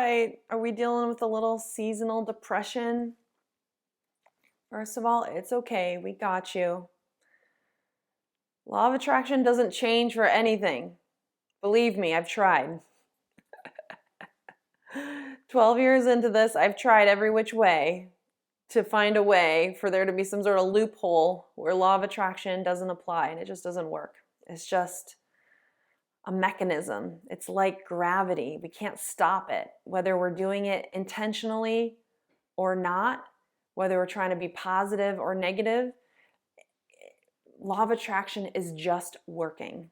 right. Are we dealing with a little seasonal depression? First of all, it's okay. We got you. Law of attraction doesn't change for anything. Believe me, I've tried. 12 years into this, I've tried every which way to find a way for there to be some sort of loophole where law of attraction doesn't apply, and it just doesn't work. It's just a mechanism. It's like gravity. We can't stop it, whether we're doing it intentionally or not, whether we're trying to be positive or negative. Law of attraction is just working.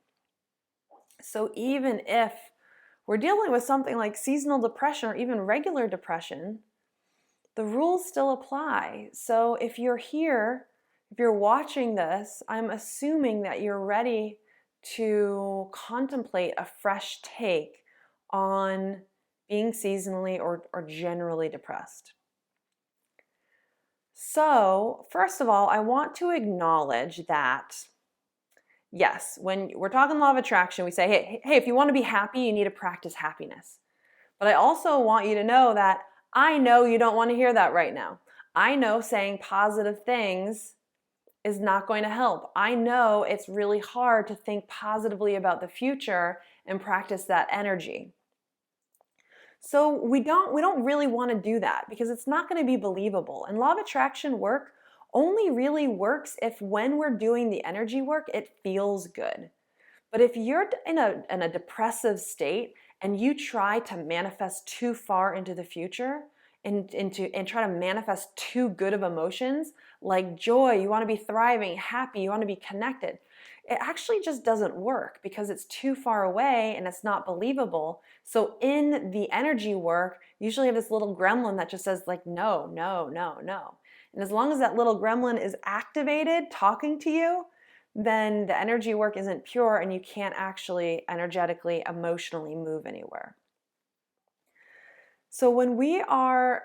So even if we're dealing with something like seasonal depression or even regular depression, the rules still apply. So if you're here, if you're watching this, I'm assuming that you're ready to contemplate a fresh take on being seasonally or generally depressed. So, first of all, I want to acknowledge that, yes, when we're talking law of attraction, we say, hey, if you want to be happy, you need to practice happiness. But I also want you to know that I know you don't want to hear that right now. I know saying positive things is not going to help. I know it's really hard to think positively about the future and practice that energy. So we don't really want to do that because it's not going to be believable. And law of attraction work only really works if when we're doing the energy work, it feels good. But if you're in a depressive state and you try to manifest too far into the future and try to manifest too good of emotions like joy, you want to be thriving, happy, you want to be connected, it actually just doesn't work because it's too far away and it's not believable. So in the energy work, you usually have this little gremlin that just says like, no, no, no, no. And as long as that little gremlin is activated talking to you, then the energy work isn't pure and you can't actually energetically, emotionally move anywhere. So when we are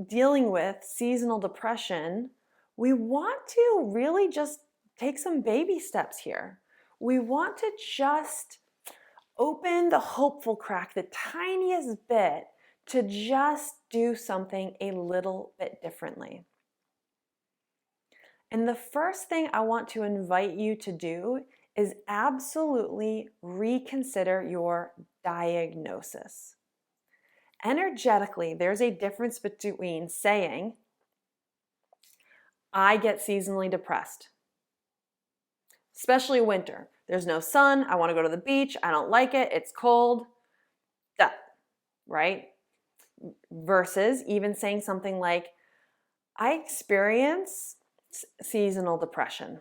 dealing with seasonal depression, we want to really just take some baby steps here. We want to just open the hopeful crack the tiniest bit to just do something a little bit differently. And the first thing I want to invite you to do is absolutely reconsider your diagnosis. Energetically, there's a difference between saying, I get seasonally depressed, especially winter. There's no sun. I want to go to the beach. I don't like it. It's cold. That, right? Versus even saying something like, I experience seasonal depression,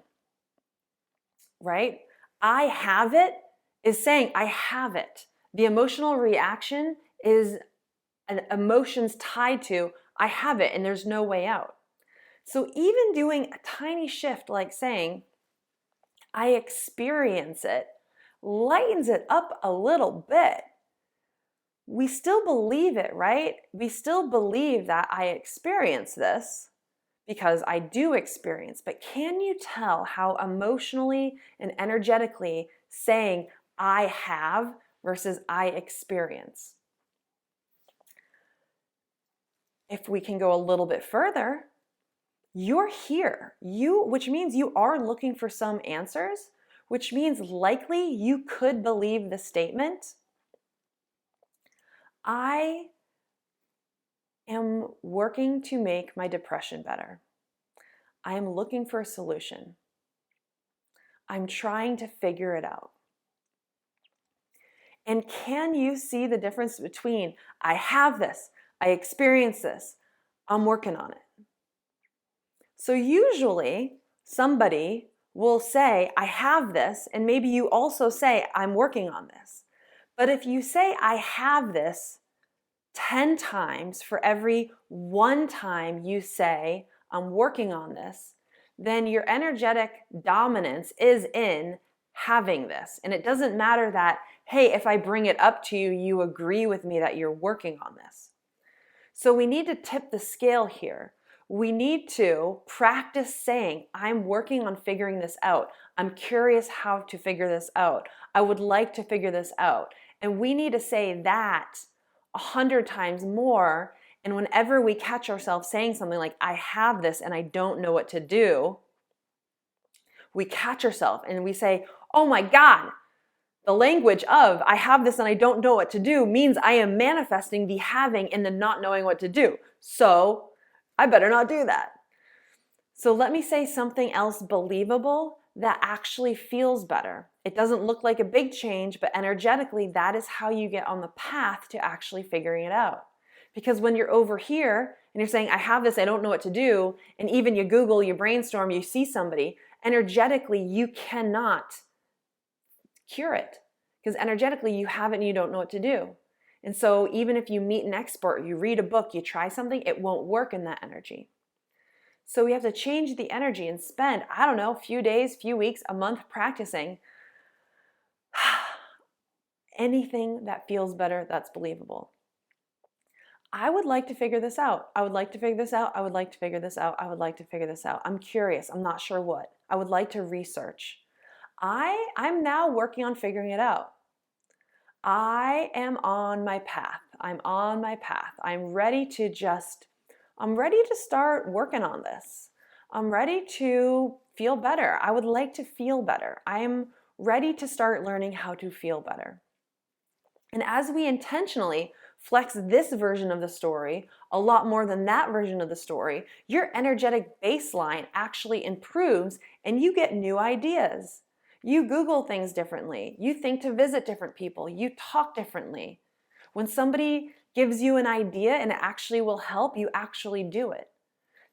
right? I have it is saying I have it. The emotional reaction is an emotions tied to I have it and there's no way out. So even doing a tiny shift like saying I experience it lightens it up a little bit. We still believe it, right? We still believe that I experience this because I do experience, but can you tell how emotionally and energetically saying I have versus I experience? If we can go a little bit further, you're here, which means you are looking for some answers, which means likely you could believe the statement, I am working to make my depression better. I am looking for a solution. I'm trying to figure it out. And can you see the difference between I have this, I experience this, I'm working on it? So usually somebody will say, I have this, and maybe you also say, I'm working on this. But if you say, I have this 10 times for every one time you say, I'm working on this, then your energetic dominance is in having this. And it doesn't matter that, hey, if I bring it up to you, you agree with me that you're working on this. So we need to tip the scale here. We need to practice saying, I'm working on figuring this out. I'm curious how to figure this out. I would like to figure this out. And we need to say that 100 times more. And whenever we catch ourselves saying something like, I have this and I don't know what to do, we catch ourselves and we say, oh my God, the language of I have this and I don't know what to do means I am manifesting the having and the not knowing what to do. So I better not do that. So let me say something else believable that actually feels better. It doesn't look like a big change, but energetically, that is how you get on the path to actually figuring it out. Because when you're over here and you're saying, I have this, I don't know what to do, and even you Google, you brainstorm, you see somebody, energetically, you cannot cure it. Because energetically, you have it and you don't know what to do. And so even if you meet an expert, you read a book, you try something, it won't work in that energy. So we have to change the energy and spend, I don't know, a few days, few weeks, a month practicing anything that feels better, that's believable. I would like to figure this out. I would like to figure this out. I would like to figure this out. I would like to figure this out. I'm curious. I'm not sure what. I would like to research. I'm now working on figuring it out. I am on my path. I'm on my path. I'm ready to start working on this. I'm ready to feel better. I would like to feel better. I am ready to start learning how to feel better. And as we intentionally flex this version of the story a lot more than that version of the story, your energetic baseline actually improves and you get new ideas. You Google things differently. You think to visit different people. You talk differently. When somebody gives you an idea and it actually will help, you actually do it.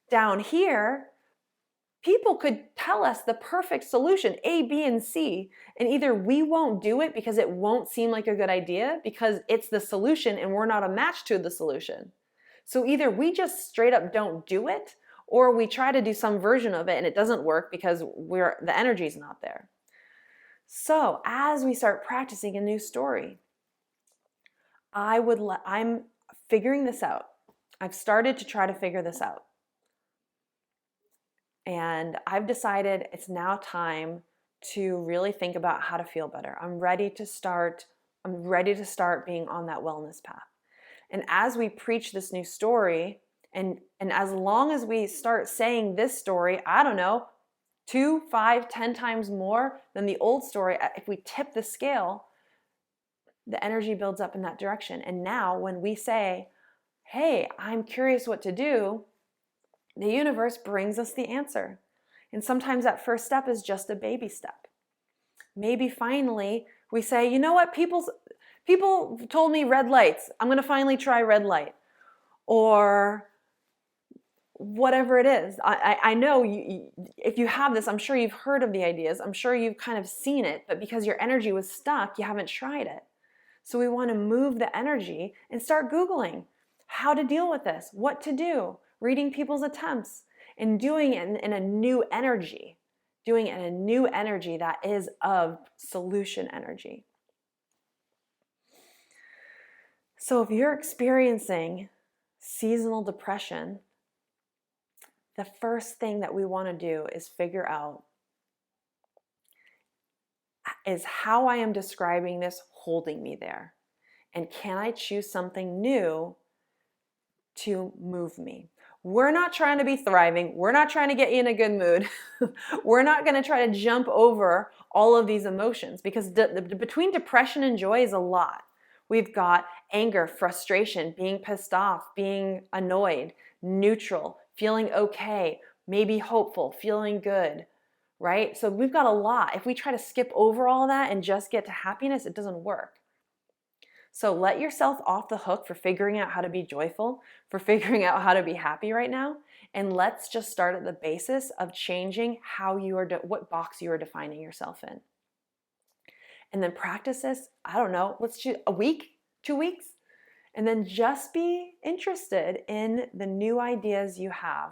Down here, people could tell us the perfect solution, A, B, and C, and either we won't do it because it won't seem like a good idea because it's the solution and we're not a match to the solution. So either we just straight up don't do it, or we try to do some version of it and it doesn't work because the energy's not there. So as we start practicing a new story, I'm figuring this out. I've started to try to figure this out. And I've decided it's now time to really think about how to feel better. I'm ready to start being on that wellness path. And as we preach this new story, and as long as we start saying this story, I don't know, 2, 5, 10 times more than the old story, if we tip the scale, the energy builds up in that direction. And now when we say, hey, I'm curious what to do, the universe brings us the answer. And sometimes that first step is just a baby step. Maybe finally we say, you know what, people told me red lights. I'm going to finally try red light. Or whatever it is. I know if you have this, I'm sure you've heard of the ideas. I'm sure you've kind of seen it, but because your energy was stuck, you haven't tried it. So we want to move the energy and start Googling how to deal with this, what to do, reading people's attempts, and doing it in a new energy, that is of solution energy. So if you're experiencing seasonal depression, the first thing that we want to do is figure out, is how I am describing this holding me there? And can I choose something new to move me? We're not trying to be thriving. We're not trying to get you in a good mood. We're not going to try to jump over all of these emotions because between depression and joy is a lot. We've got anger, frustration, being pissed off, being annoyed, neutral, feeling okay, maybe hopeful, feeling good, right? So we've got a lot. If we try to skip over all that and just get to happiness, it doesn't work. So let yourself off the hook for figuring out how to be joyful, for figuring out how to be happy right now. And let's just start at the basis of changing what box you are defining yourself in. And then practice this, I don't know, let's choose a week, 2 weeks, and then just be interested in the new ideas you have,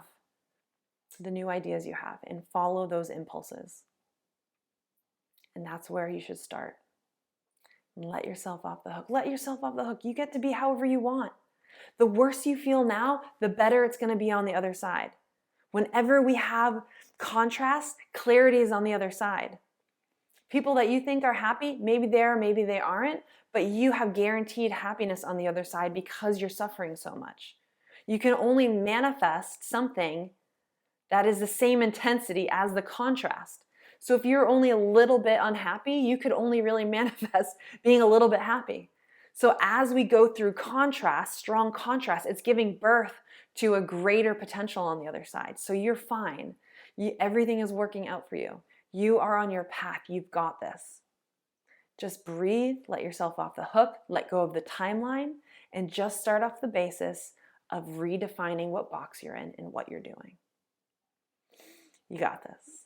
and follow those impulses. And that's where you should start. And let yourself off the hook. You get to be however you want. The worse you feel now, the better it's going to be on the other side. Whenever we have contrast, clarity is on the other side. People that you think are happy, maybe they are, maybe they aren't, but you have guaranteed happiness on the other side because you're suffering so much. You can only manifest something that is the same intensity as the contrast. So if you're only a little bit unhappy, you could only really manifest being a little bit happy. So as we go through contrast, strong contrast, it's giving birth to a greater potential on the other side. So you're fine. Everything is working out for you. You are on your path. You've got this. Just breathe, let yourself off the hook, let go of the timeline, and just start off the basis of redefining what box you're in and what you're doing. You got this.